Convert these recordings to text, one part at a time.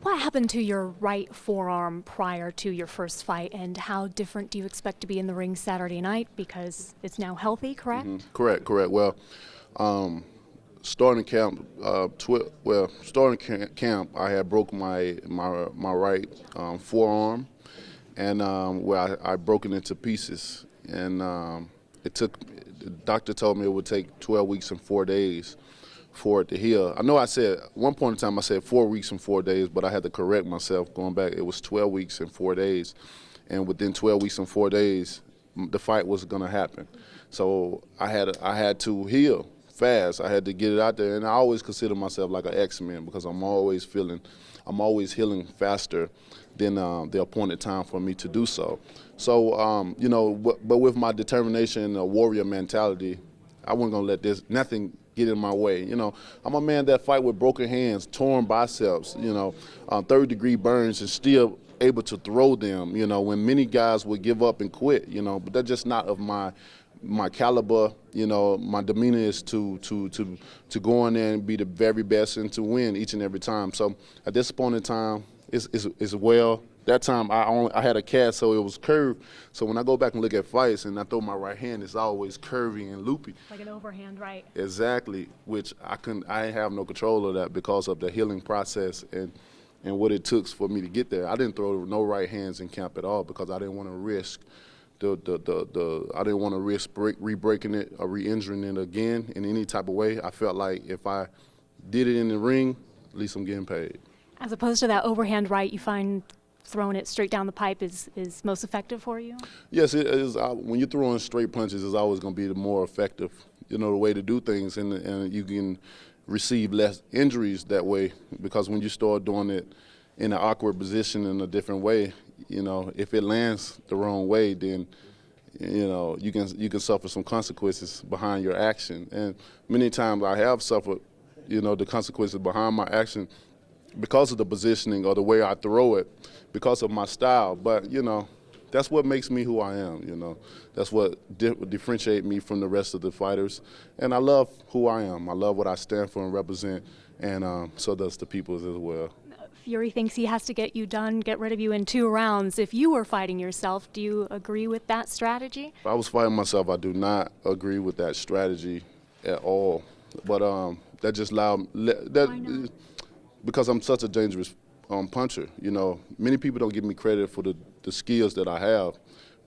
What happened to your right forearm prior to your first fight, and how different do you expect to be in the ring Saturday night because it's now healthy, correct? Correct. Well, starting camp, camp, I had broke my right forearm, and I broke it into pieces, and it took. The doctor told me it would take 12 weeks and 4 days for it to heal. I know I said at one point in time I said 4 weeks and 4 days, but I had to correct myself going back. It was 12 weeks and 4 days, and within 12 weeks and 4 days, the fight was going to happen. So I had to heal fast. I had to get it out there, and I always consider myself like an X-Men because I'm always healing faster than the appointed time for me to do so. So but with my determination and a warrior mentality, I wasn't gonna let nothing get in my way. I'm a man that fight with broken hands, torn biceps, third-degree burns, and still able to throw them. When many guys would give up and quit. But that's just not of my caliber. My demeanor is to go in there and be the very best and to win each and every time. So at this point in time, it's well. That time I had a cast, so it was curved. So when I go back and look at fights and I throw my right hand, it's always curvy and loopy. Like an overhand right. Exactly, which I have no control of that because of the healing process and what it took for me to get there. I didn't throw no right hands in camp at all because I didn't want to risk I didn't want to risk re-breaking it or re-injuring it again in any type of way. I felt like if I did it in the ring, at least I'm getting paid. As opposed to that overhand right, you find throwing it straight down the pipe is most effective for you? Yes, it is. When you're throwing straight punches, it's always going to be the more effective, the way to do things, and you can receive less injuries that way because when you start doing it in an awkward position in a different way, if it lands the wrong way, then you can suffer some consequences behind your action. And many times I have suffered, the consequences behind my action because of the positioning or the way I throw it, because of my style. But that's what makes me who I am. That's what differentiates me from the rest of the fighters. And I love who I am. I love what I stand for and represent, and so does the people as well. Fury thinks he has to get rid of you in 2 rounds. If you were fighting yourself, do you agree with that strategy? If I was fighting myself, I do not agree with that strategy at all. But that just allowed that because I'm such a dangerous puncher. Many people don't give me credit for the skills that I have.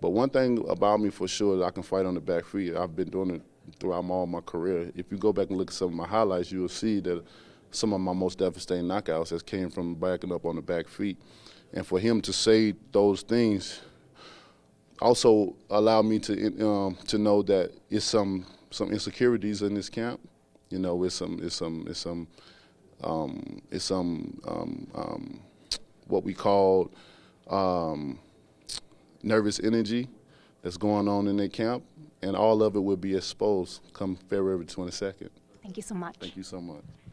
But one thing about me for sure is I can fight on the back feet. I've been doing it throughout all my career. If you go back and look at some of my highlights, you will see that some of my most devastating knockouts has came from backing up on the back feet. And for him to say those things also allowed me to know that it's some insecurities in this camp. It's some what we call nervous energy that's going on in their camp, and all of it will be exposed come February 22nd. Thank you so much. Thank you so much.